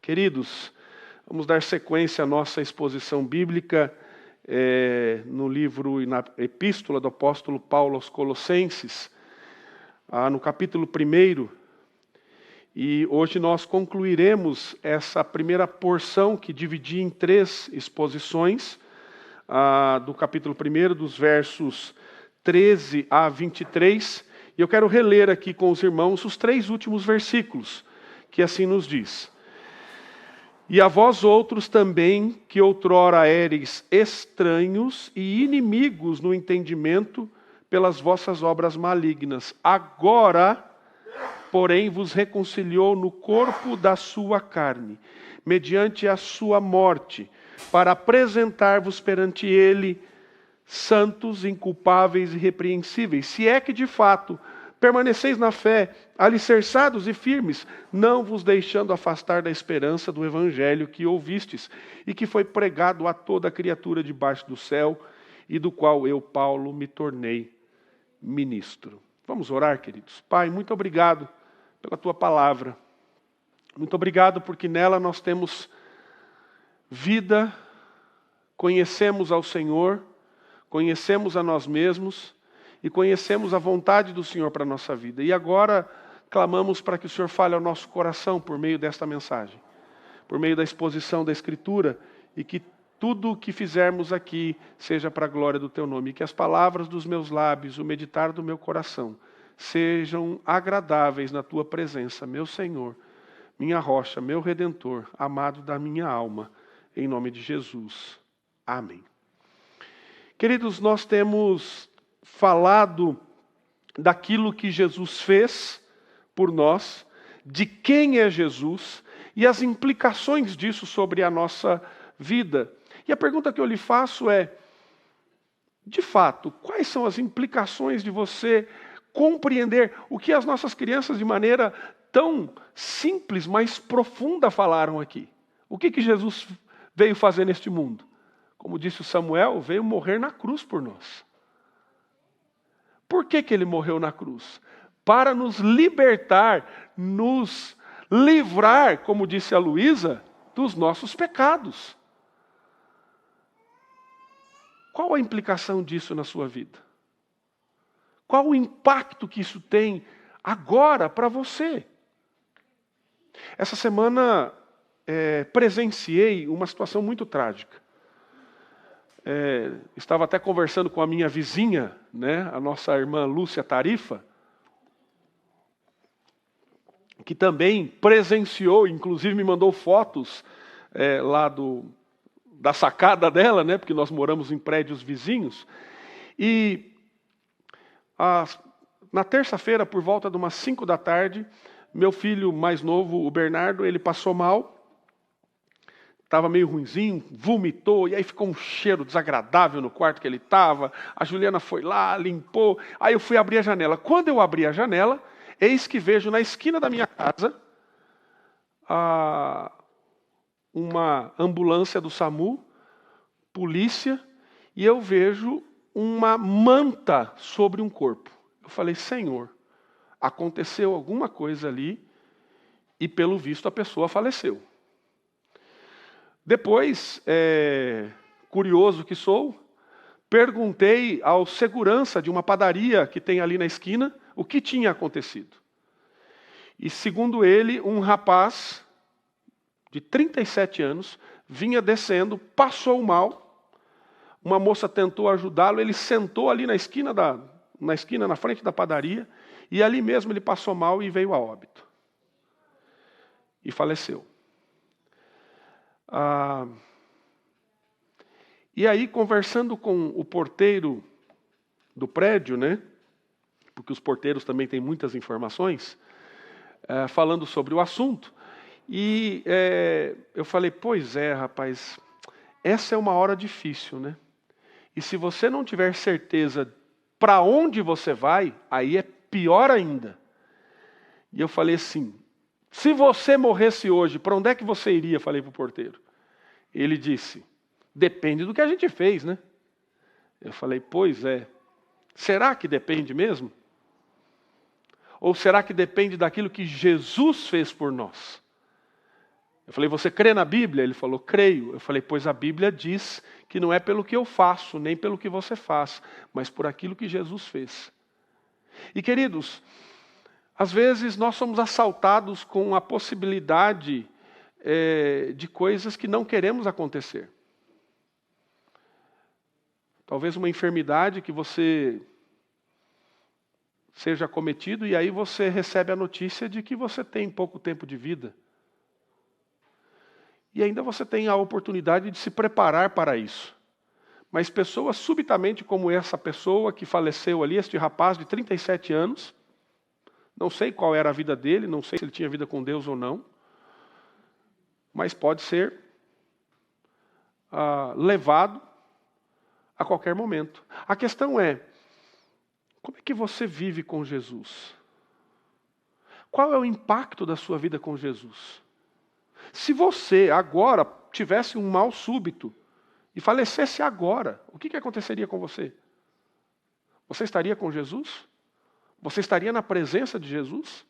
Queridos, vamos dar sequência à nossa exposição bíblica no livro e na epístola do apóstolo Paulo aos Colossenses, no capítulo 1. E hoje nós concluiremos essa primeira porção que dividi em 3 exposições, do capítulo 1, dos versos 13 a 23. E eu quero reler aqui com os irmãos os 3 últimos versículos, que assim nos diz: E a vós outros também, que outrora éreis estranhos e inimigos no entendimento pelas vossas obras malignas, agora, porém, vos reconciliou no corpo da sua carne, mediante a sua morte, para apresentar-vos perante ele santos, inculpáveis e irrepreensíveis, se é que de fato permaneceis na fé, alicerçados e firmes, não vos deixando afastar da esperança do evangelho que ouvistes e que foi pregado a toda criatura debaixo do céu, e do qual eu, Paulo, me tornei ministro. Vamos orar, queridos. Pai, muito obrigado pela tua palavra. Muito obrigado porque nela nós temos vida, conhecemos ao Senhor, conhecemos a nós mesmos e conhecemos a vontade do Senhor para a nossa vida. E agora clamamos para que o Senhor fale ao nosso coração por meio desta mensagem, por meio da exposição da Escritura, e que tudo o que fizermos aqui seja para a glória do teu nome. E que as palavras dos meus lábios, o meditar do meu coração, sejam agradáveis na tua presença, meu Senhor, minha rocha, meu Redentor, amado da minha alma, em nome de Jesus. Amém. Queridos, nós temos falado daquilo que Jesus fez por nós, de quem é Jesus e as implicações disso sobre a nossa vida. E a pergunta que eu lhe faço é, de fato, quais são as implicações de você compreender o que as nossas crianças de maneira tão simples, mas profunda falaram aqui? O que Jesus veio fazer neste mundo? Como disse o Samuel, veio morrer na cruz por nós. Por que ele morreu na cruz? Para nos libertar, nos livrar, como disse a Luísa, dos nossos pecados. Qual a implicação disso na sua vida? Qual o impacto que isso tem agora para você? Essa semana presenciei uma situação muito trágica. Estava até conversando com a minha vizinha, né, a nossa irmã Lúcia Tarifa, que também presenciou, inclusive me mandou fotos lá da sacada dela, né, porque nós moramos em prédios vizinhos. E na terça-feira, por volta de umas 5 da tarde, meu filho mais novo, o Bernardo, ele passou mal. Estava meio ruinzinho, vomitou, e aí ficou um cheiro desagradável no quarto que ele estava. A Juliana foi lá, limpou. Aí eu fui abrir a janela. Quando eu abri a janela, eis que vejo na esquina da minha casa uma ambulância do SAMU, polícia, e eu vejo uma manta sobre um corpo. Eu falei, Senhor, aconteceu alguma coisa ali e pelo visto a pessoa faleceu. Depois, curioso que sou, perguntei ao segurança de uma padaria que tem ali na esquina o que tinha acontecido. E segundo ele, um rapaz de 37 anos vinha descendo, passou mal, uma moça tentou ajudá-lo, ele sentou ali na esquina, na frente da padaria, e ali mesmo ele passou mal e veio a óbito. E faleceu. E aí, conversando com o porteiro do prédio, né, porque os porteiros também têm muitas informações, falando sobre o assunto, e eu falei, pois é, rapaz, essa é uma hora difícil, né? E se você não tiver certeza para onde você vai, aí é pior ainda. E eu falei assim, se você morresse hoje, para onde é que você iria? Falei para o porteiro. Ele disse, depende do que a gente fez, né? Eu falei, pois é. Será que depende mesmo? Ou será que depende daquilo que Jesus fez por nós? Eu falei, você crê na Bíblia? Ele falou, creio. Eu falei, pois a Bíblia diz que não é pelo que eu faço, nem pelo que você faz, mas por aquilo que Jesus fez. E queridos, às vezes nós somos assaltados com a possibilidade de coisas que não queremos acontecer. Talvez uma enfermidade que você seja acometido e aí você recebe a notícia de que você tem pouco tempo de vida. E ainda você tem a oportunidade de se preparar para isso. Mas pessoas subitamente como essa pessoa que faleceu ali, este rapaz de 37 anos, não sei qual era a vida dele, não sei se ele tinha vida com Deus ou não, mas pode ser levado a qualquer momento. A questão é, como é que você vive com Jesus? Qual é o impacto da sua vida com Jesus? Se você agora tivesse um mal súbito e falecesse agora, o que aconteceria com você? Você estaria com Jesus? Você estaria na presença de Jesus?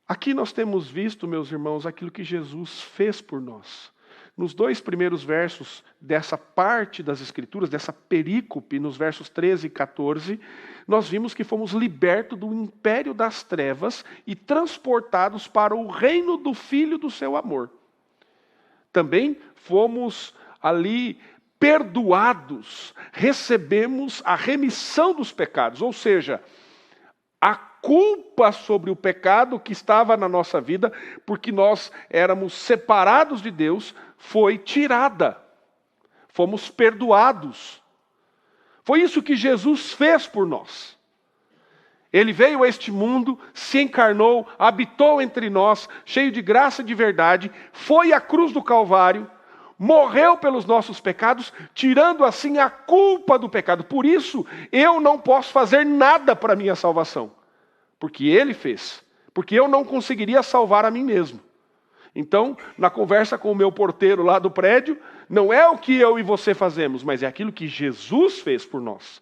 Aqui nós temos visto, meus irmãos, aquilo que Jesus fez por nós. Nos 2 primeiros versos dessa parte das Escrituras, dessa perícope, nos versos 13 e 14, nós vimos que fomos libertos do império das trevas e transportados para o reino do Filho do seu amor. Também fomos ali perdoados, recebemos a remissão dos pecados, ou seja, a culpa sobre o pecado que estava na nossa vida, porque nós éramos separados de Deus, foi tirada. Fomos perdoados. Foi isso que Jesus fez por nós. Ele veio a este mundo, se encarnou, habitou entre nós, cheio de graça e de verdade, foi à cruz do Calvário, morreu pelos nossos pecados, tirando assim a culpa do pecado. Por isso, eu não posso fazer nada para a minha salvação. Porque Ele fez. Porque eu não conseguiria salvar a mim mesmo. Então, na conversa com o meu porteiro lá do prédio, não é o que eu e você fazemos, mas é aquilo que Jesus fez por nós.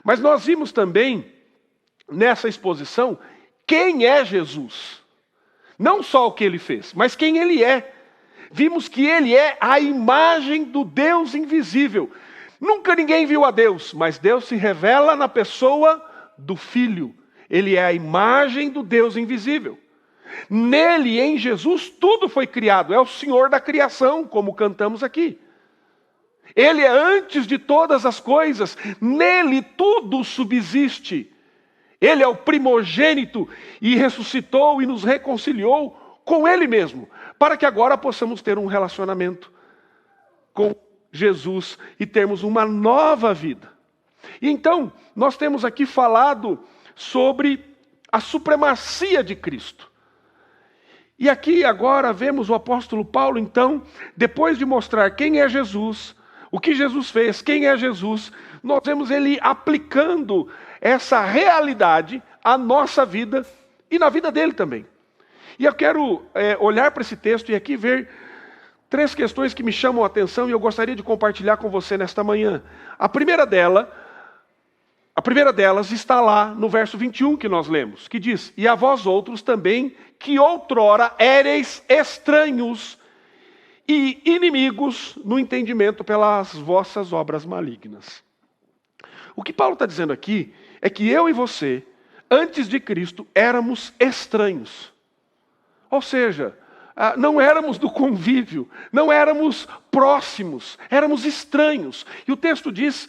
Mas nós vimos também, nessa exposição, quem é Jesus. Não só o que Ele fez, mas quem Ele é. Vimos que Ele é a imagem do Deus invisível. Nunca ninguém viu a Deus, mas Deus se revela na pessoa do Filho. Ele é a imagem do Deus invisível. Nele, em Jesus, tudo foi criado. É o Senhor da criação, como cantamos aqui. Ele é antes de todas as coisas. Nele tudo subsiste. Ele é o primogênito e ressuscitou e nos reconciliou com Ele mesmo, para que agora possamos ter um relacionamento com Jesus e termos uma nova vida. E então, nós temos aqui falado sobre a supremacia de Cristo. E aqui agora vemos o apóstolo Paulo, então, depois de mostrar quem é Jesus, o que Jesus fez, quem é Jesus, nós vemos ele aplicando essa realidade à nossa vida e na vida dele também. E eu quero olhar para esse texto e aqui ver 3 questões que me chamam a atenção e eu gostaria de compartilhar com você nesta manhã. A primeira delas está lá no verso 21 que nós lemos, que diz, e a vós outros também, que outrora éreis estranhos e inimigos no entendimento pelas vossas obras malignas. O que Paulo está dizendo aqui é que eu e você, antes de Cristo, éramos estranhos. Ou seja, não éramos do convívio, não éramos próximos, éramos estranhos. E o texto diz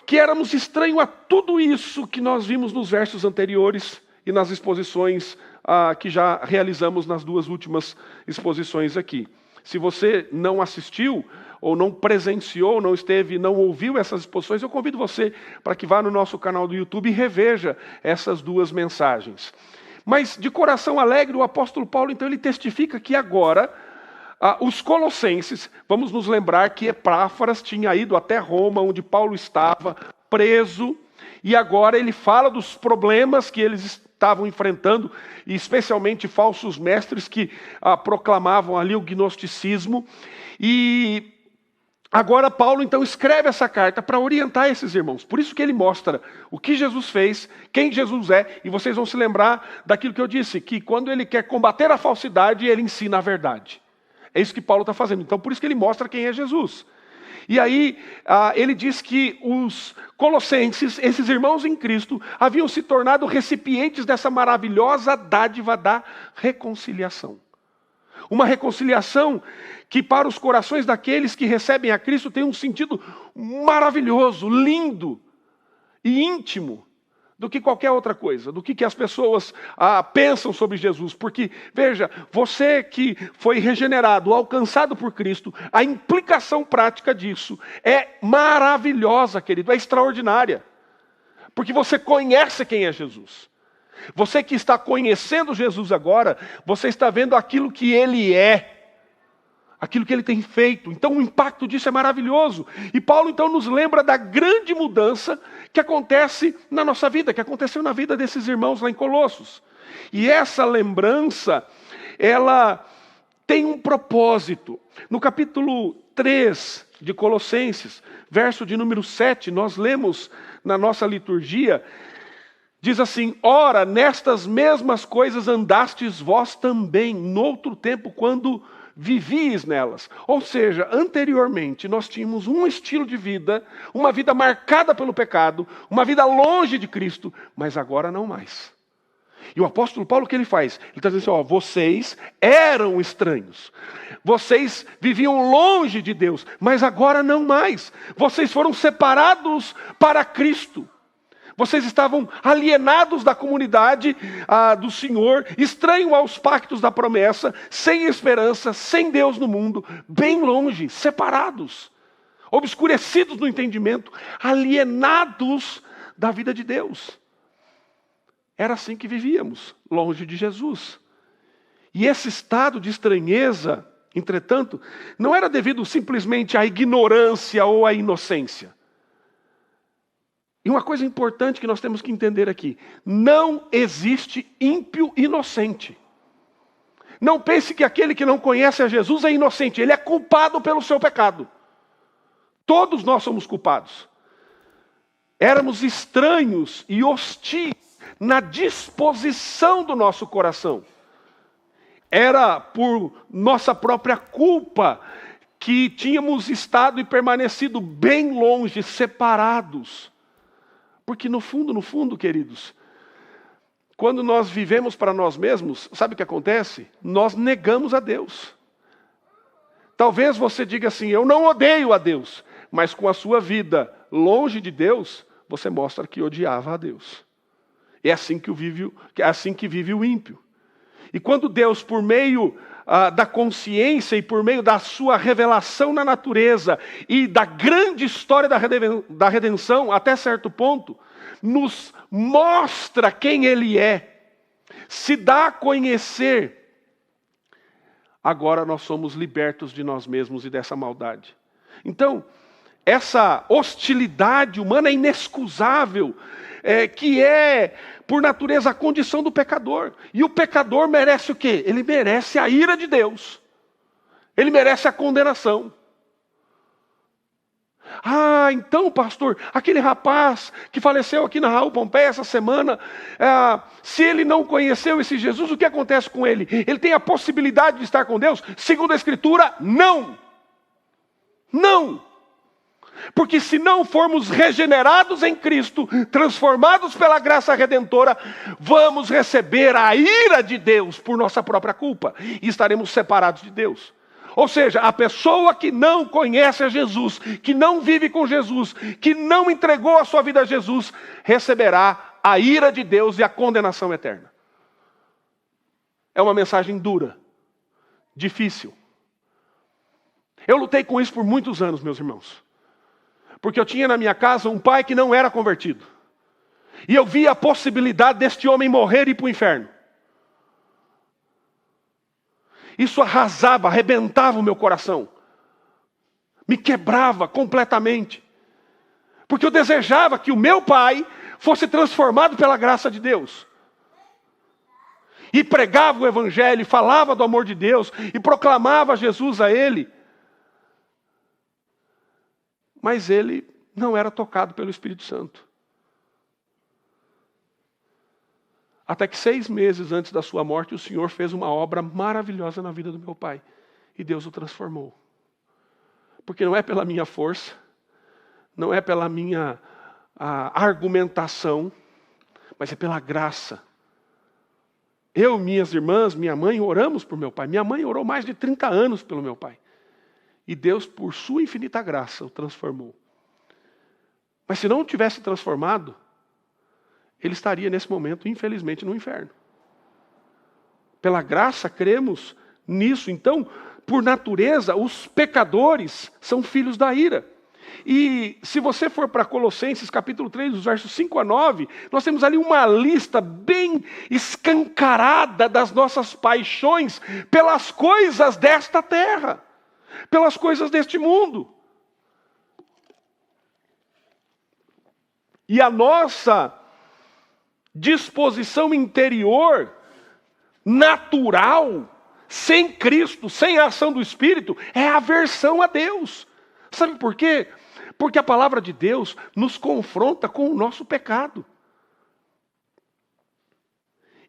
que éramos estranhos a tudo isso que nós vimos nos versos anteriores e nas exposições que já realizamos nas 2 últimas exposições aqui. Se você não assistiu, ou não presenciou, não ouviu essas exposições, eu convido você para que vá no nosso canal do YouTube e reveja essas 2 mensagens. Mas de coração alegre, o apóstolo Paulo, então, ele testifica que agora os colossenses, vamos nos lembrar que Epáfras tinha ido até Roma, onde Paulo estava preso, e agora ele fala dos problemas que eles estavam enfrentando, e especialmente falsos mestres que proclamavam ali o gnosticismo, e Agora Paulo então escreve essa carta para orientar esses irmãos. Por isso que ele mostra o que Jesus fez, quem Jesus é, e vocês vão se lembrar daquilo que eu disse, que quando ele quer combater a falsidade, ele ensina a verdade. É isso que Paulo está fazendo. Então por isso que ele mostra quem é Jesus. E aí ele diz que os colossenses, esses irmãos em Cristo, haviam se tornado recipientes dessa maravilhosa dádiva da reconciliação. Uma reconciliação que para os corações daqueles que recebem a Cristo tem um sentido maravilhoso, lindo e íntimo do que qualquer outra coisa, do que as pessoas pensam sobre Jesus. Porque, veja, você que foi regenerado, alcançado por Cristo, a implicação prática disso é maravilhosa, querido, é extraordinária. Porque você conhece quem é Jesus. Você que está conhecendo Jesus agora, você está vendo aquilo que Ele é, aquilo que Ele tem feito. Então o impacto disso é maravilhoso. E Paulo então nos lembra da grande mudança que acontece na nossa vida, que aconteceu na vida desses irmãos lá em Colossos. E essa lembrança, ela tem um propósito. No capítulo 3 de Colossenses, verso de número 7, nós lemos na nossa liturgia, diz assim: ora, nestas mesmas coisas andastes vós também, noutro tempo, quando vivíeis nelas. Ou seja, anteriormente nós tínhamos um estilo de vida, uma vida marcada pelo pecado, uma vida longe de Cristo, mas agora não mais. E o apóstolo Paulo, o que ele faz? Ele está dizendo assim, vocês eram estranhos, vocês viviam longe de Deus, mas agora não mais. Vocês foram separados para Cristo. Vocês estavam alienados da comunidade do Senhor, estranhos aos pactos da promessa, sem esperança, sem Deus no mundo, bem longe, separados, obscurecidos no entendimento, alienados da vida de Deus. Era assim que vivíamos, longe de Jesus. E esse estado de estranheza, entretanto, não era devido simplesmente à ignorância ou à inocência. E uma coisa importante que nós temos que entender aqui: não existe ímpio inocente. Não pense que aquele que não conhece a Jesus é inocente, ele é culpado pelo seu pecado. Todos nós somos culpados. Éramos estranhos e hostis na disposição do nosso coração. Era por nossa própria culpa que tínhamos estado e permanecido bem longe, separados. Porque no fundo, queridos, quando nós vivemos para nós mesmos, sabe o que acontece? Nós negamos a Deus. Talvez você diga assim, eu não odeio a Deus, mas com a sua vida longe de Deus, você mostra que odiava a Deus. É assim que vive o ímpio. E quando Deus, por meio da consciência e por meio da sua revelação na natureza e da grande história da redenção, até certo ponto, nos mostra quem Ele é, se dá a conhecer, agora nós somos libertos de nós mesmos e dessa maldade. Então, essa hostilidade humana é inexcusável, que é, por natureza, a condição do pecador. E o pecador merece o quê? Ele merece a ira de Deus. Ele merece a condenação. Então, pastor, aquele rapaz que faleceu aqui na Raul Pompeia essa semana, se ele não conheceu esse Jesus, o que acontece com ele? Ele tem a possibilidade de estar com Deus? Segundo a Escritura, não. Não. Porque se não formos regenerados em Cristo, transformados pela graça redentora, vamos receber a ira de Deus por nossa própria culpa e estaremos separados de Deus. Ou seja, a pessoa que não conhece a Jesus, que não vive com Jesus, que não entregou a sua vida a Jesus, receberá a ira de Deus e a condenação eterna. É uma mensagem dura, difícil. Eu lutei com isso por muitos anos, meus irmãos. Porque eu tinha na minha casa um pai que não era convertido. E eu via a possibilidade deste homem morrer e ir para o inferno. Isso arrasava, arrebentava o meu coração. Me quebrava completamente. Porque eu desejava que o meu pai fosse transformado pela graça de Deus. E pregava o evangelho, falava do amor de Deus, e proclamava Jesus a ele. mas ele não era tocado pelo Espírito Santo. Até que 6 meses antes da sua morte, o Senhor fez uma obra maravilhosa na vida do meu pai. E Deus o transformou. Porque não é pela minha força, não é pela minha argumentação, mas é pela graça. Eu, minhas irmãs, minha mãe, oramos por meu pai. Minha mãe orou mais de 30 anos pelo meu pai. E Deus, por sua infinita graça, o transformou. Mas se não o tivesse transformado, ele estaria nesse momento, infelizmente, no inferno. Pela graça, cremos nisso. Então, por natureza, os pecadores são filhos da ira. E se você for para Colossenses, capítulo 3, dos versos 5 a 9, nós temos ali uma lista bem escancarada das nossas paixões pelas coisas desta terra, pelas coisas deste mundo. E a nossa disposição interior, natural, sem Cristo, sem a ação do Espírito, é aversão a Deus. Sabe por quê? Porque a palavra de Deus nos confronta com o nosso pecado.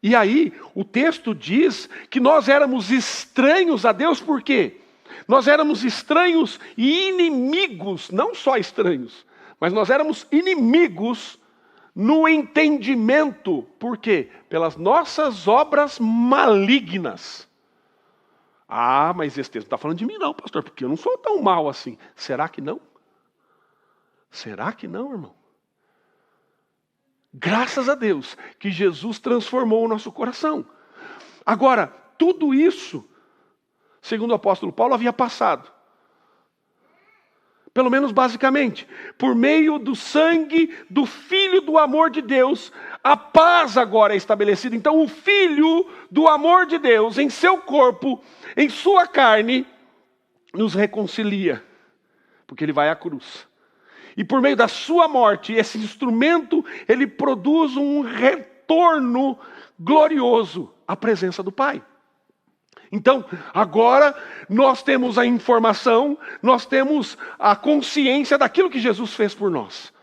E aí, o texto diz que nós éramos estranhos a Deus, por quê? Nós éramos estranhos e inimigos, não só estranhos, mas nós éramos inimigos no entendimento. Por quê? Pelas nossas obras malignas. Ah, mas esse texto não está falando de mim não, pastor, porque eu não sou tão mal assim. Será que não? Será que não, irmão? Graças a Deus que Jesus transformou o nosso coração. Agora, tudo isso, segundo o apóstolo Paulo, havia passado. Pelo menos basicamente, por meio do sangue do Filho do amor de Deus, a paz agora é estabelecida. Então o Filho do amor de Deus, em seu corpo, em sua carne, nos reconcilia. Porque ele vai à cruz. E por meio da sua morte, esse instrumento, ele produz um retorno glorioso à presença do Pai. Então, agora nós temos a informação, nós temos a consciência daquilo que Jesus fez por nós.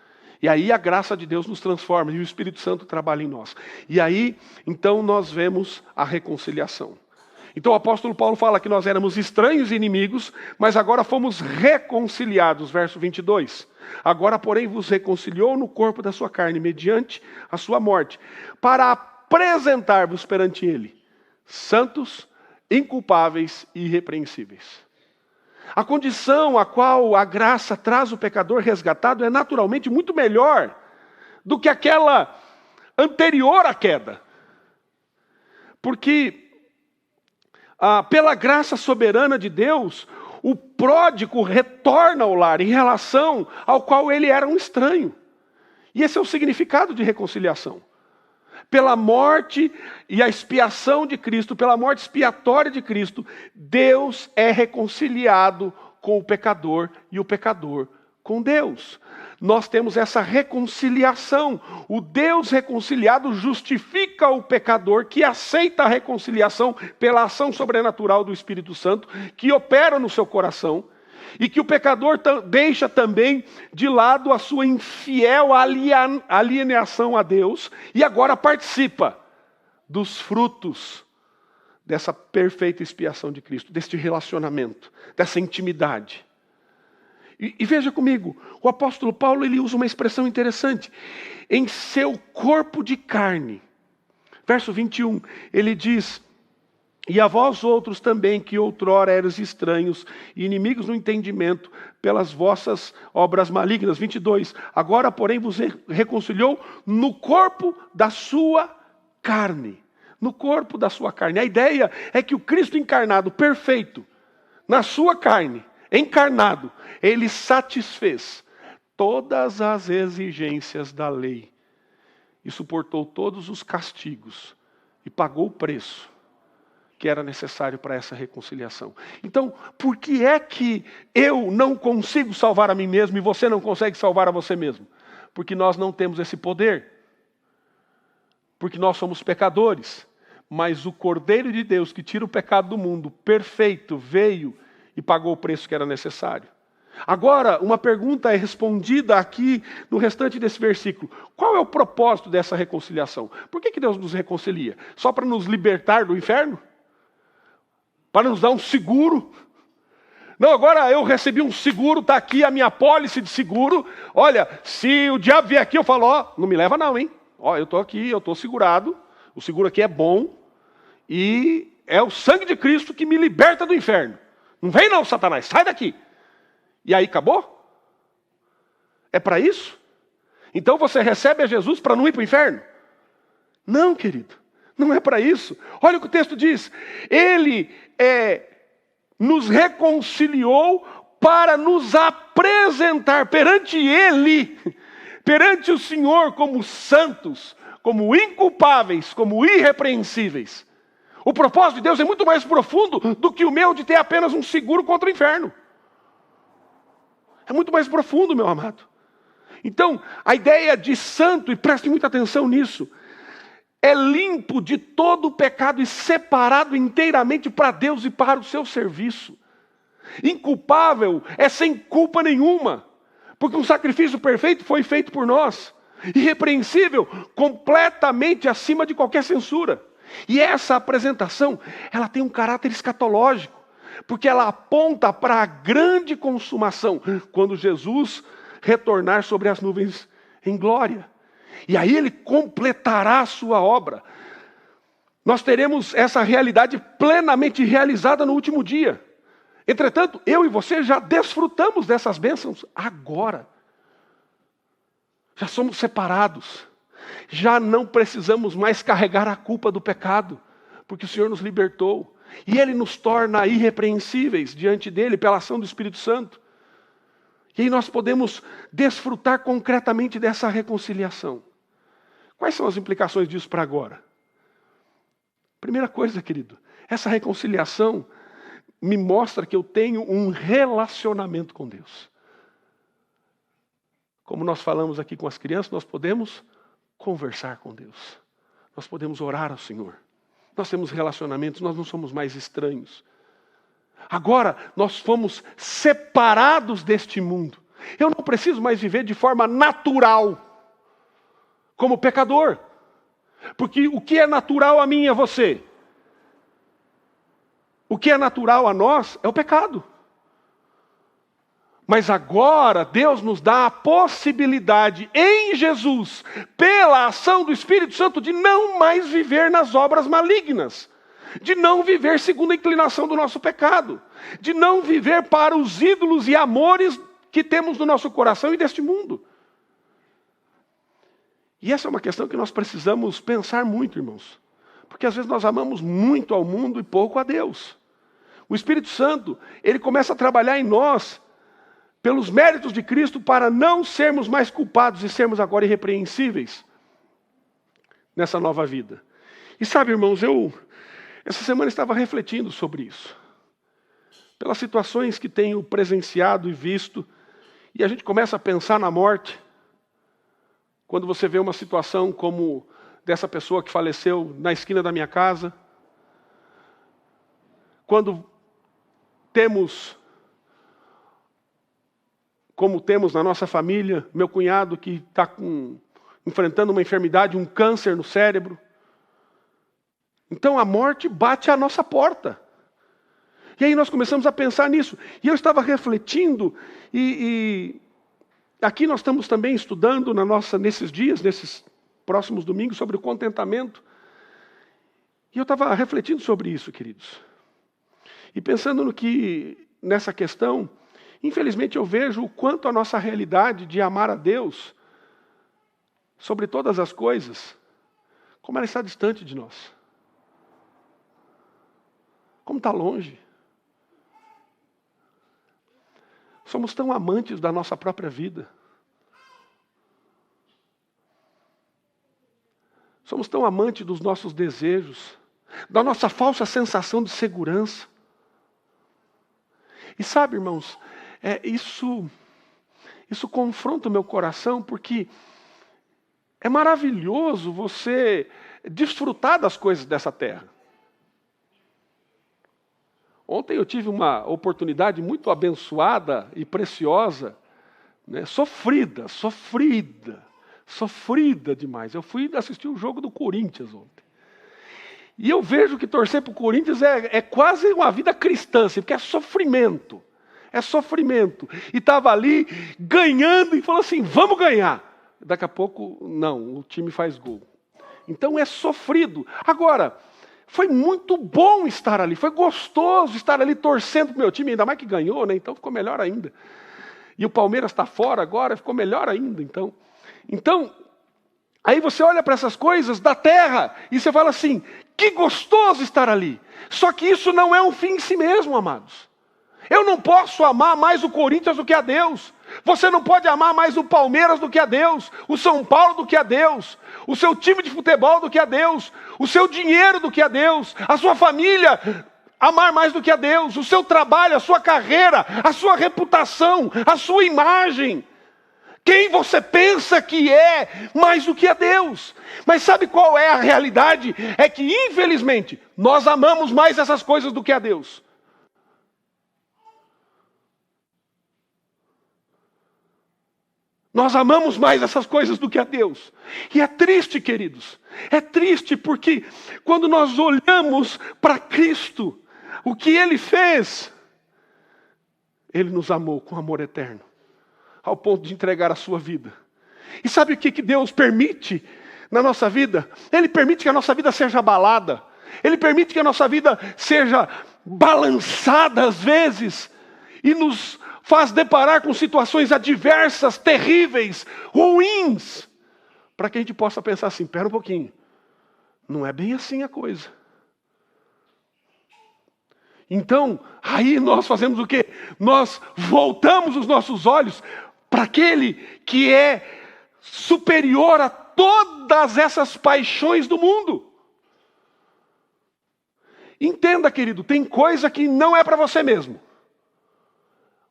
E aí a graça de Deus nos transforma e o Espírito Santo trabalha em nós. E aí, então, nós vemos a reconciliação. Então o apóstolo Paulo fala que nós éramos estranhos e inimigos, mas agora fomos reconciliados, verso 22. Agora, porém, vos reconciliou no corpo da sua carne, mediante a sua morte, para apresentar-vos perante ele, santos, inculpáveis e irrepreensíveis. A condição a qual a graça traz o pecador resgatado é naturalmente muito melhor do que aquela anterior à queda. Porque pela graça soberana de Deus, o pródigo retorna ao lar em relação ao qual ele era um estranho. E esse é o significado de reconciliação. Pela morte e a expiação de Cristo, pela morte expiatória de Cristo, Deus é reconciliado com o pecador e o pecador com Deus. Nós temos essa reconciliação. O Deus reconciliado justifica o pecador que aceita a reconciliação pela ação sobrenatural do Espírito Santo, que opera no seu coração, e que o pecador deixa também de lado a sua infiel alienação a Deus, e agora participa dos frutos dessa perfeita expiação de Cristo, deste relacionamento, dessa intimidade. E veja comigo, o apóstolo Paulo ele usa uma expressão interessante. Em seu corpo de carne. Verso 21, ele diz: e a vós outros também, que outrora eres estranhos e inimigos no entendimento, pelas vossas obras malignas. 22, agora porém vos reconciliou no corpo da sua carne. No corpo da sua carne. A ideia é que o Cristo encarnado, perfeito, na sua carne, encarnado, ele satisfez todas as exigências da lei e suportou todos os castigos e pagou o preço que era necessário para essa reconciliação. Então, por que é que eu não consigo salvar a mim mesmo e você não consegue salvar a você mesmo? Porque nós não temos esse poder. Porque nós somos pecadores. Mas o Cordeiro de Deus que tira o pecado do mundo, perfeito, veio e pagou o preço que era necessário. Agora, uma pergunta é respondida aqui no restante desse versículo. Qual é o propósito dessa reconciliação? Por que Deus nos reconcilia? Só para nos libertar do inferno? Para nos dar um seguro? Não, agora eu recebi um seguro, está aqui a minha apólice de seguro. Olha, se o diabo vier aqui, eu falo, não me leva não, hein? Eu estou aqui, eu estou segurado. O seguro aqui é bom. E é o sangue de Cristo que me liberta do inferno. Não vem não, Satanás, sai daqui. E aí acabou? É para isso? Então você recebe a Jesus para não ir para o inferno? Não, querido. Não é para isso. Olha o que o texto diz. Ele nos reconciliou para nos apresentar perante Ele, perante o Senhor como santos, como inculpáveis, como irrepreensíveis. O propósito de Deus é muito mais profundo do que o meu de ter apenas um seguro contra o inferno. É muito mais profundo, meu amado. Então, a ideia de santo, e preste muita atenção nisso, é limpo de todo o pecado e separado inteiramente para Deus e para o seu serviço. Inculpável é sem culpa nenhuma, porque um sacrifício perfeito foi feito por nós. Irrepreensível, completamente acima de qualquer censura. E essa apresentação, ela tem um caráter escatológico, porque ela aponta para a grande consumação, quando Jesus retornar sobre as nuvens em glória. E aí ele completará a sua obra. Nós teremos essa realidade plenamente realizada no último dia. Entretanto, eu e você já desfrutamos dessas bênçãos agora. Já somos separados. Já não precisamos mais carregar a culpa do pecado, porque o Senhor nos libertou. E Ele nos torna irrepreensíveis diante dEle pela ação do Espírito Santo. E aí nós podemos desfrutar concretamente dessa reconciliação. Quais são as implicações disso para agora? Primeira coisa, querido, essa reconciliação me mostra que eu tenho um relacionamento com Deus. Como nós falamos aqui com as crianças, nós podemos conversar com Deus. Nós podemos orar ao Senhor. Nós temos relacionamentos, nós não somos mais estranhos. Agora, nós fomos separados deste mundo. Eu não preciso mais viver de forma natural, como pecador. Porque o que é natural a mim e a você? O que é natural a nós é o pecado. Mas agora Deus nos dá a possibilidade em Jesus, pela ação do Espírito Santo, de não mais viver nas obras malignas, de não viver segundo a inclinação do nosso pecado, de não viver para os ídolos e amores que temos no nosso coração e deste mundo. E essa é uma questão que nós precisamos pensar muito, irmãos, porque às vezes nós amamos muito ao mundo e pouco a Deus. O Espírito Santo, ele começa a trabalhar em nós pelos méritos de Cristo, para não sermos mais culpados e sermos agora irrepreensíveis nessa nova vida. E sabe, irmãos, essa semana estava refletindo sobre isso. Pelas situações que tenho presenciado e visto, e a gente começa a pensar na morte. Quando você vê uma situação como dessa pessoa que faleceu na esquina da minha casa. Quando temos, como temos na nossa família, meu cunhado que está enfrentando uma enfermidade, um câncer no cérebro. Então a morte bate à nossa porta. E aí nós começamos a pensar nisso. E eu estava refletindo, e aqui nós estamos também estudando nesses dias, nesses próximos domingos, sobre o contentamento. E eu estava refletindo sobre isso, queridos. E pensando nessa questão, infelizmente eu vejo o quanto a nossa realidade de amar a Deus sobre todas as coisas, como ela está distante de nós. Como está longe. Somos tão amantes da nossa própria vida. Somos tão amantes dos nossos desejos, da nossa falsa sensação de segurança. E sabe, irmãos, isso confronta o meu coração, porque é maravilhoso você desfrutar das coisas dessa terra. Ontem eu tive uma oportunidade muito abençoada e preciosa, né? Sofrida demais. Eu fui assistir o jogo do Corinthians ontem. E eu vejo que torcer para o Corinthians é quase uma vida cristã, assim, porque é sofrimento. É sofrimento. E estava ali ganhando e falou assim, vamos ganhar. Daqui a pouco, não, o time faz gol. Então é sofrido. Agora, foi muito bom estar ali, foi gostoso estar ali torcendo para o meu time, ainda mais que ganhou, né? Então ficou melhor ainda. E o Palmeiras está fora agora, ficou melhor ainda. Então, aí você olha para essas coisas da terra e você fala assim, que gostoso estar ali. Só que isso não é um fim em si mesmo, amados. Eu não posso amar mais o Corinthians do que a Deus. Você não pode amar mais o Palmeiras do que a Deus, o São Paulo do que a Deus, o seu time de futebol do que a Deus, o seu dinheiro do que a Deus, a sua família amar mais do que a Deus, o seu trabalho, a sua carreira, a sua reputação, a sua imagem. Quem você pensa que é mais do que a Deus? Mas sabe qual é a realidade? É que, infelizmente, nós amamos mais essas coisas do que a Deus. Nós amamos mais essas coisas do que a Deus. E é triste, queridos. É triste porque quando nós olhamos para Cristo, o que Ele fez, Ele nos amou com amor eterno, ao ponto de entregar a sua vida. E sabe o que Deus permite na nossa vida? Ele permite que a nossa vida seja abalada. Ele permite que a nossa vida seja balançada às vezes. E nos faz deparar com situações adversas, terríveis, ruins. Para que a gente possa pensar assim, espera um pouquinho. Não é bem assim a coisa. Então, aí nós fazemos o quê? Nós voltamos os nossos olhos para aquele que é superior a todas essas paixões do mundo. Entenda, querido, tem coisa que não é para você mesmo.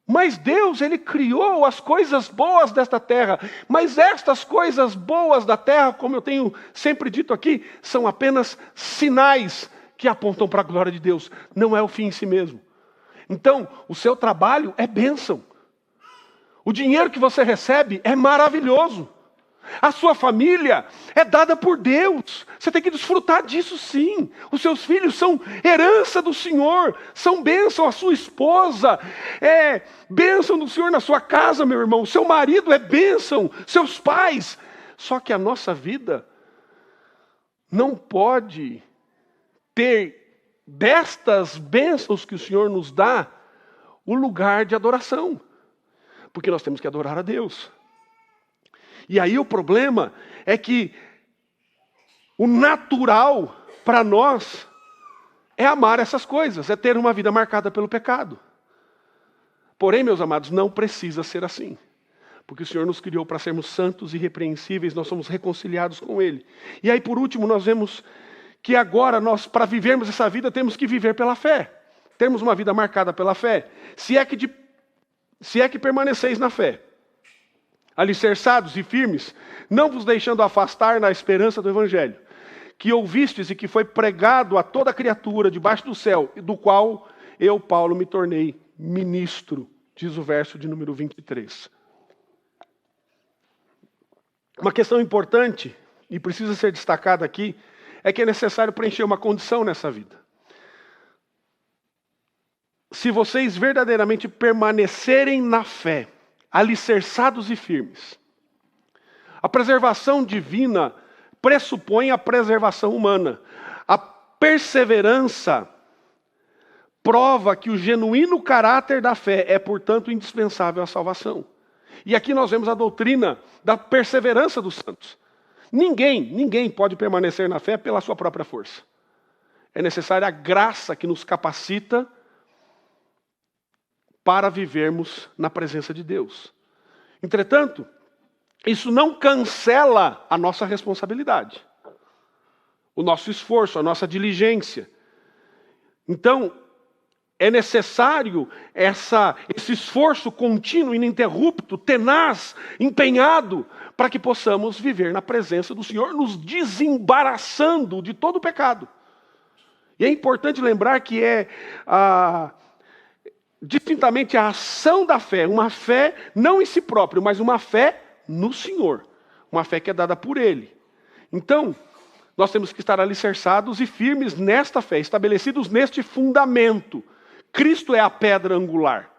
Mas Deus, Ele criou as coisas boas desta terra. Mas estas coisas boas da terra, como eu tenho sempre dito aqui, são apenas sinais que apontam para a glória de Deus. Não é o fim em si mesmo. Então, o seu trabalho é bênção. O dinheiro que você recebe é maravilhoso. A sua família é dada por Deus. Você tem que desfrutar disso sim. Os seus filhos são herança do Senhor. São bênção. A sua esposa é bênção do Senhor na sua casa, meu irmão. O seu marido é bênção. Seus pais. Só que a nossa vida não pode ter destas bênçãos que o Senhor nos dá o lugar de adoração. Porque nós temos que adorar a Deus. E aí o problema é que o natural para nós é amar essas coisas, é ter uma vida marcada pelo pecado. Porém, meus amados, não precisa ser assim. Porque o Senhor nos criou para sermos santos e irrepreensíveis, nós somos reconciliados com Ele. E aí, por último, nós vemos que agora nós, para vivermos essa vida, temos que viver pela fé. Temos uma vida marcada pela fé. Se é que permaneceis na fé, alicerçados e firmes, não vos deixando afastar na esperança do Evangelho, que ouvistes e que foi pregado a toda criatura debaixo do céu, do qual eu, Paulo, me tornei ministro, diz o verso de número 23. Uma questão importante, e precisa ser destacada aqui, é que é necessário preencher uma condição nessa vida. Se vocês verdadeiramente permanecerem na fé, alicerçados e firmes, a preservação divina pressupõe a preservação humana. A perseverança prova que o genuíno caráter da fé é, portanto, indispensável à salvação. E aqui nós vemos a doutrina da perseverança dos santos. Ninguém pode permanecer na fé pela sua própria força. É necessária a graça que nos capacita para vivermos na presença de Deus. Entretanto, isso não cancela a nossa responsabilidade, o nosso esforço, a nossa diligência. Então, é necessário esse esforço contínuo, ininterrupto, tenaz, empenhado, para que possamos viver na presença do Senhor, nos desembaraçando de todo o pecado. E é importante lembrar que distintamente a ação da fé, uma fé não em si próprio, mas uma fé no Senhor, uma fé que é dada por Ele. Então, nós temos que estar alicerçados e firmes nesta fé, estabelecidos neste fundamento. Cristo é a pedra angular.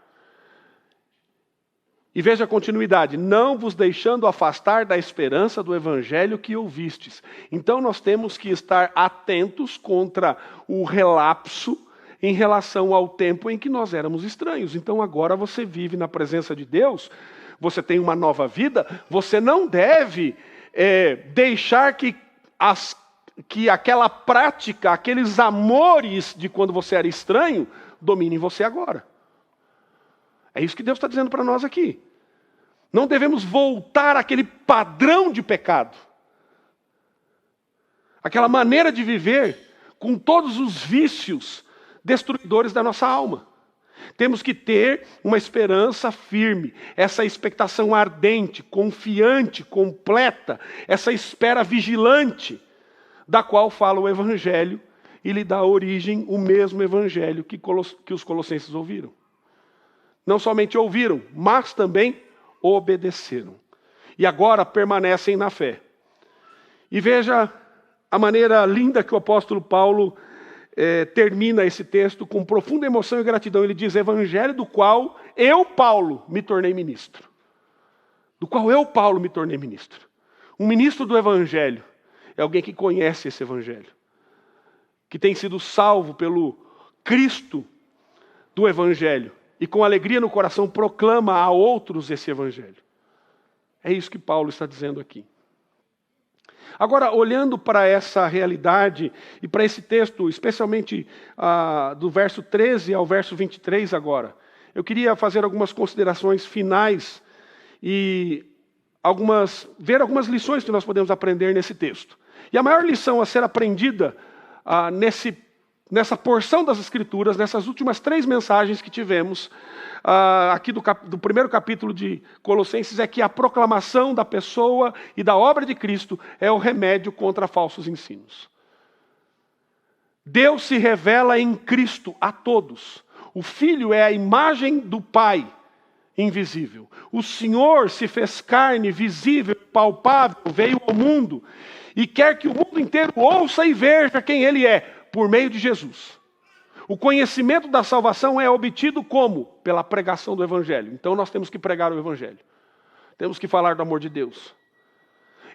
E veja a continuidade: não vos deixando afastar da esperança do evangelho que ouvistes. Então nós temos que estar atentos contra o relapso em relação ao tempo em que nós éramos estranhos. Então agora você vive na presença de Deus, você tem uma nova vida, você não deve deixar que aquela prática, aqueles amores de quando você era estranho, dominem você agora. É isso que Deus está dizendo para nós aqui. Não devemos voltar àquele padrão de pecado. Aquela maneira de viver com todos os vícios destruidores da nossa alma. Temos que ter uma esperança firme, essa expectação ardente, confiante, completa, essa espera vigilante, da qual fala o Evangelho e lhe dá origem o mesmo Evangelho que os colossenses ouviram. Não somente ouviram, mas também obedeceram. E agora permanecem na fé. E veja a maneira linda que o apóstolo Paulo termina esse texto com profunda emoção e gratidão. Ele diz: Evangelho do qual eu, Paulo, me tornei ministro. Do qual eu, Paulo, me tornei ministro. Um ministro do Evangelho é alguém que conhece esse Evangelho, que tem sido salvo pelo Cristo do Evangelho e com alegria no coração proclama a outros esse Evangelho. É isso que Paulo está dizendo aqui. Agora, olhando para essa realidade e para esse texto, especialmente do verso 13 ao verso 23 agora, eu queria fazer algumas considerações finais e ver algumas lições que nós podemos aprender nesse texto. E a maior lição a ser aprendida nessa porção das Escrituras, nessas últimas 3 mensagens que tivemos aqui do primeiro capítulo de Colossenses, é que a proclamação da pessoa e da obra de Cristo é o remédio contra falsos ensinos. Deus se revela em Cristo a todos. O Filho é a imagem do Pai invisível. O Senhor se fez carne, visível, palpável, veio ao mundo e quer que o mundo inteiro ouça e veja quem Ele é, por meio de Jesus. O conhecimento da salvação é obtido como? Pela pregação do Evangelho. Então nós temos que pregar o Evangelho. Temos que falar do amor de Deus.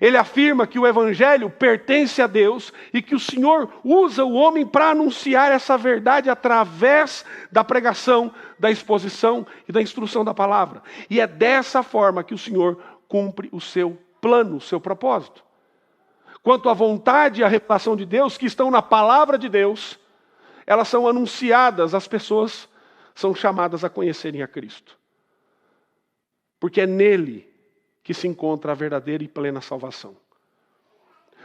Ele afirma que o Evangelho pertence a Deus e que o Senhor usa o homem para anunciar essa verdade através da pregação, da exposição e da instrução da palavra. E é dessa forma que o Senhor cumpre o seu plano, o seu propósito. Quanto à vontade e à revelação de Deus, que estão na palavra de Deus, elas são anunciadas, as pessoas são chamadas a conhecerem a Cristo. Porque é nele que se encontra a verdadeira e plena salvação.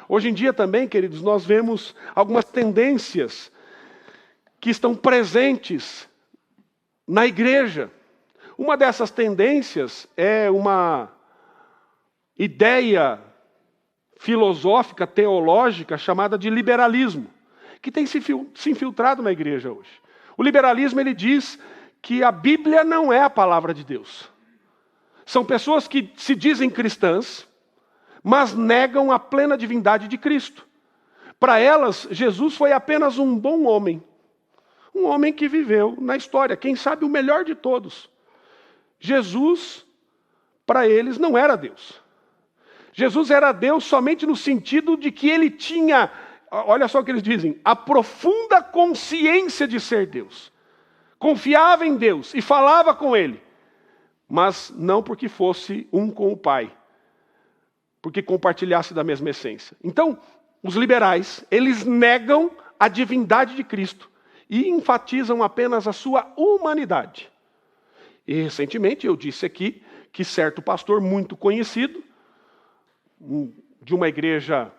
Hoje em dia também, queridos, nós vemos algumas tendências que estão presentes na igreja. Uma dessas tendências é uma ideia filosófica, teológica, chamada de liberalismo, que tem se infiltrado na igreja hoje. O liberalismo, ele diz que a Bíblia não é a palavra de Deus. São pessoas que se dizem cristãs, mas negam a plena divindade de Cristo. Para elas, Jesus foi apenas um bom homem. Um homem que viveu na história, quem sabe o melhor de todos. Jesus, para eles, não era Deus. Jesus era Deus somente no sentido de que ele tinha, olha só o que eles dizem, a profunda consciência de ser Deus. Confiava em Deus e falava com Ele, mas não porque fosse um com o Pai, porque compartilhasse da mesma essência. Então, os liberais, eles negam a divindade de Cristo e enfatizam apenas a sua humanidade. E recentemente eu disse aqui que certo pastor muito conhecido, de uma igreja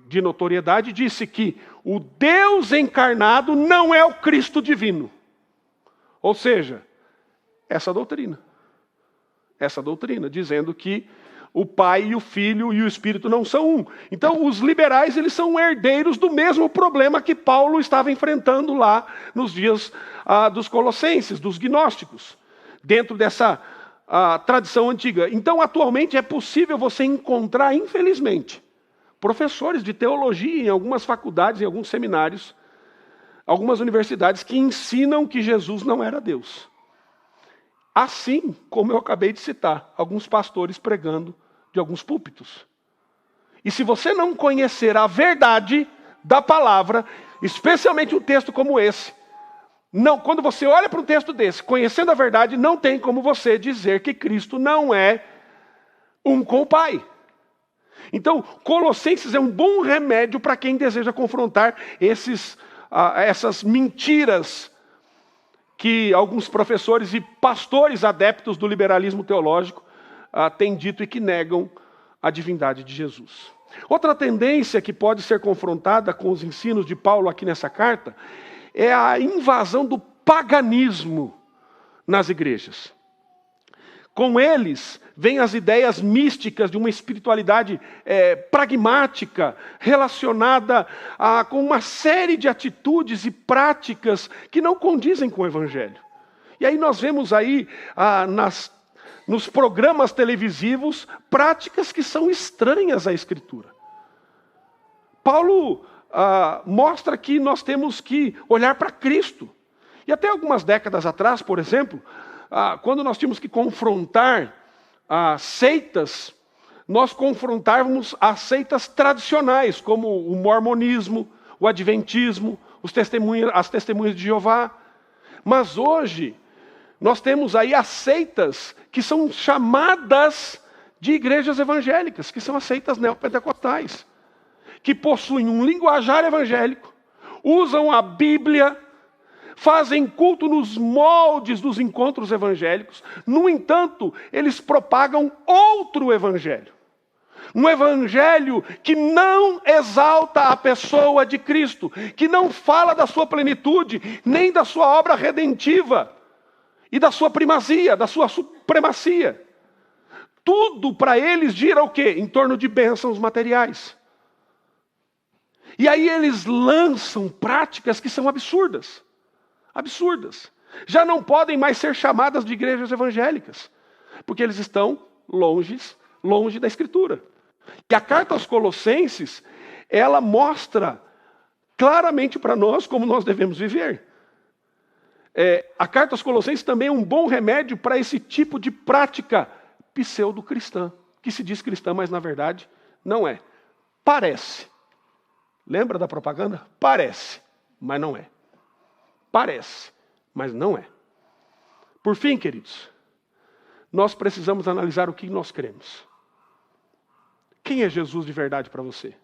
de notoriedade, disse que o Deus encarnado não é o Cristo divino. Ou seja, essa doutrina, dizendo que o Pai e o Filho e o Espírito não são um. Então, os liberais, eles são herdeiros do mesmo problema que Paulo estava enfrentando lá nos dias dos Colossenses, dos gnósticos, dentro dessa tradição antiga. Então, atualmente, é possível você encontrar, infelizmente, professores de teologia em algumas faculdades, em alguns seminários, algumas universidades que ensinam que Jesus não era Deus. Assim como eu acabei de citar, alguns pastores pregando de alguns púlpitos. E se você não conhecer a verdade da palavra, especialmente um texto como esse, quando você olha para um texto desse, conhecendo a verdade, não tem como você dizer que Cristo não é um com o Pai. Então, Colossenses é um bom remédio para quem deseja confrontar essas mentiras que alguns professores e pastores adeptos do liberalismo teológico têm dito e que negam a divindade de Jesus. Outra tendência que pode ser confrontada com os ensinos de Paulo aqui nessa carta é a invasão do paganismo nas igrejas. Com eles, vêm as ideias místicas de uma espiritualidade pragmática, relacionada com uma série de atitudes e práticas que não condizem com o Evangelho. E aí nós vemos aí, nos programas televisivos, práticas que são estranhas à Escritura. Paulo mostra que nós temos que olhar para Cristo. E até algumas décadas atrás, por exemplo, quando nós tínhamos que confrontar seitas, nós confrontávamos as seitas tradicionais, como o mormonismo, o adventismo, as testemunhas de Jeová. Mas hoje, nós temos aí as seitas que são chamadas de igrejas evangélicas, que são as seitas neopentecostais, que possuem um linguajar evangélico, usam a Bíblia, fazem culto nos moldes dos encontros evangélicos. No entanto, eles propagam outro evangelho. Um evangelho que não exalta a pessoa de Cristo, que não fala da sua plenitude, nem da sua obra redentiva, e da sua primazia, da sua supremacia. Tudo para eles gira o quê? Em torno de bênçãos materiais. E aí eles lançam práticas que são absurdas. Absurdas. Já não podem mais ser chamadas de igrejas evangélicas, porque eles estão longe da Escritura. E a carta aos Colossenses, ela mostra claramente para nós como nós devemos viver. A carta aos Colossenses também é um bom remédio para esse tipo de prática pseudo-cristã, que se diz cristã, mas na verdade não é. Parece. Lembra da propaganda? Parece, mas não é. Parece, mas não é. Por fim, queridos, nós precisamos analisar o que nós cremos. Quem é Jesus de verdade para você?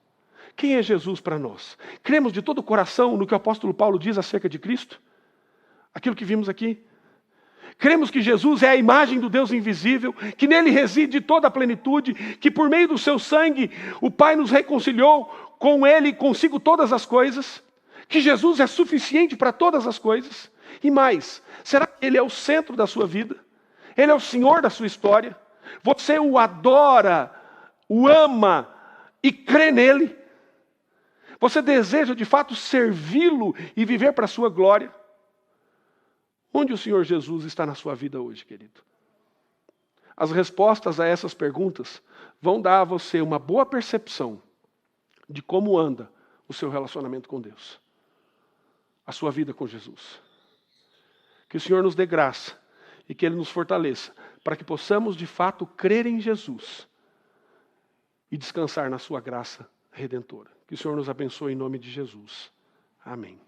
Quem é Jesus para nós? Cremos de todo o coração no que o apóstolo Paulo diz acerca de Cristo? Aquilo que vimos aqui? Cremos que Jesus é a imagem do Deus invisível, que nele reside toda a plenitude, que por meio do seu sangue o Pai nos reconciliou com ele e consigo todas as coisas, que Jesus é suficiente para todas as coisas. E mais, será que ele é o centro da sua vida? Ele é o Senhor da sua história? Você o adora, o ama e crê nele? Você deseja de fato servi-lo e viver para a sua glória? Onde o Senhor Jesus está na sua vida hoje, querido? As respostas a essas perguntas vão dar a você uma boa percepção de como anda o seu relacionamento com Deus, a sua vida com Jesus. Que o Senhor nos dê graça e que Ele nos fortaleça para que possamos de fato crer em Jesus e descansar na sua graça redentora. Que o Senhor nos abençoe em nome de Jesus. Amém.